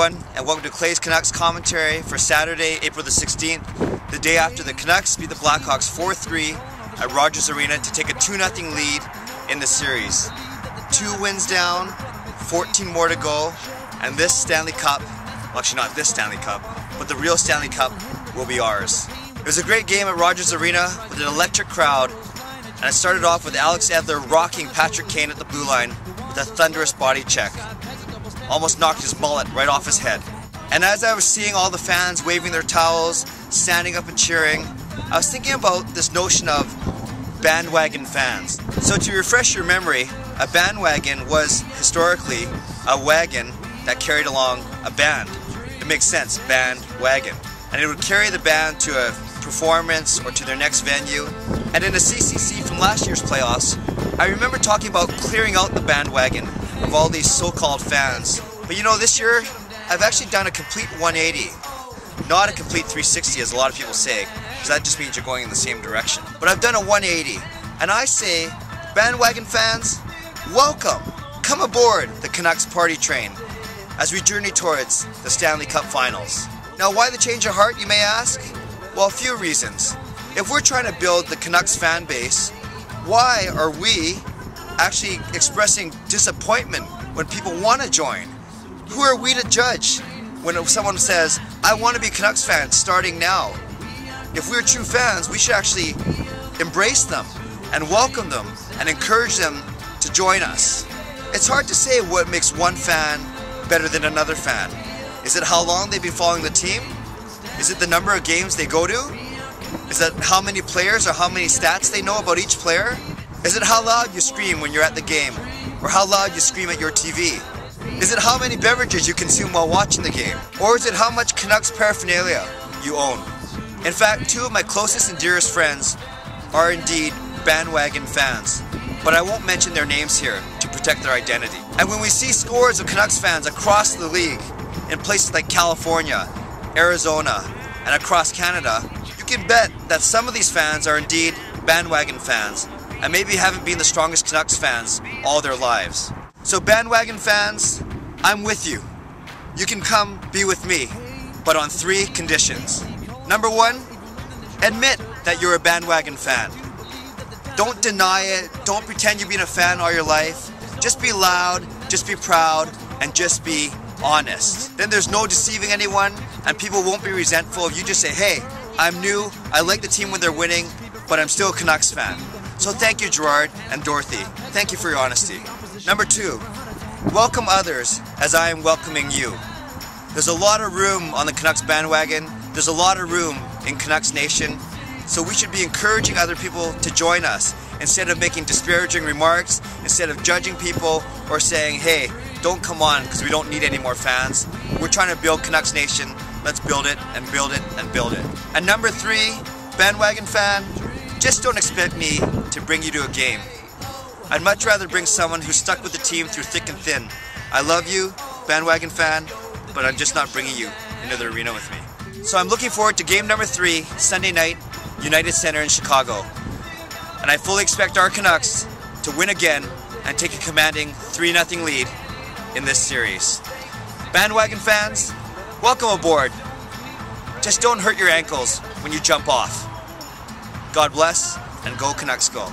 everyone, and welcome to Clay's Canucks commentary for Saturday, April the 16th, the day after the Canucks beat the Blackhawks 4-3 at Rogers Arena to take a 2-0 lead in the series. 2 wins down, 14 more to go, and this Stanley Cup, well, actually not this Stanley Cup, but the real Stanley Cup will be ours. It was a great game at Rogers Arena with an electric crowd, and it started off with Alex Edler rocking Patrick Kane at the blue line with a thunderous body check. Almost knocked his mullet right off his head. And as I was seeing all the fans waving their towels, standing up and cheering, I was thinking about this notion of bandwagon fans. So to refresh your memory, a bandwagon was historically a wagon that carried along a band. It makes sense, bandwagon. And it would carry the band to a performance or to their next venue. And in the CCC from last year's playoffs, I remember talking about clearing out the bandwagon of all these so-called fans. But you know, this year, I've actually done a complete 180. Not a complete 360 as a lot of people say, because that just means you're going in the same direction. But I've done a 180, and I say, bandwagon fans, welcome! Come aboard the Canucks party train as we journey towards the Stanley Cup Finals. Now, why the change of heart, you may ask? Well, a few reasons. If we're trying to build the Canucks fan base, why are we actually expressing disappointment when people want to join? Who are we to judge when someone says, I want to be a Canucks fan starting now? If we're true fans, we should actually embrace them and welcome them and encourage them to join us. It's hard to say what makes one fan better than another fan. Is it how long they've been following the team? Is it the number of games they go to? Is that how many players or how many stats they know about each player? Is it how loud you scream when you're at the game? Or how loud you scream at your TV? Is it how many beverages you consume while watching the game? Or is it how much Canucks paraphernalia you own? In fact, 2 of my closest and dearest friends are indeed bandwagon fans, but I won't mention their names here to protect their identity. And when we see scores of Canucks fans across the league, in places like California, Arizona, and across Canada, you can bet that some of these fans are indeed bandwagon fans, and maybe haven't been the strongest Canucks fans all their lives. So bandwagon fans, I'm with you. You can come be with me, but on 3 conditions. Number 1, admit that you're a bandwagon fan. Don't deny it, don't pretend you've been a fan all your life. Just be loud, just be proud, and just be honest. Then there's no deceiving anyone, and people won't be resentful if you just say, hey, I'm new, I like the team when they're winning, but I'm still a Canucks fan. So thank you, Gerard and Dorothy. Thank you for your honesty. Number 2, welcome others as I am welcoming you. There's a lot of room on the Canucks bandwagon. There's a lot of room in Canucks Nation. So we should be encouraging other people to join us instead of making disparaging remarks, instead of judging people or saying, hey, don't come on because we don't need any more fans. We're trying to build Canucks Nation. Let's build it and build it and build it. And number 3, bandwagon fan, just don't expect me to bring you to a game. I'd much rather bring someone who's stuck with the team through thick and thin. I love you, bandwagon fan, but I'm just not bringing you into the arena with me. So I'm looking forward to game number 3, Sunday night, United Center in Chicago. And I fully expect our Canucks to win again and take a commanding 3-0 lead in this series. Bandwagon fans, welcome aboard. Just don't hurt your ankles when you jump off. God bless, and go Canucks go.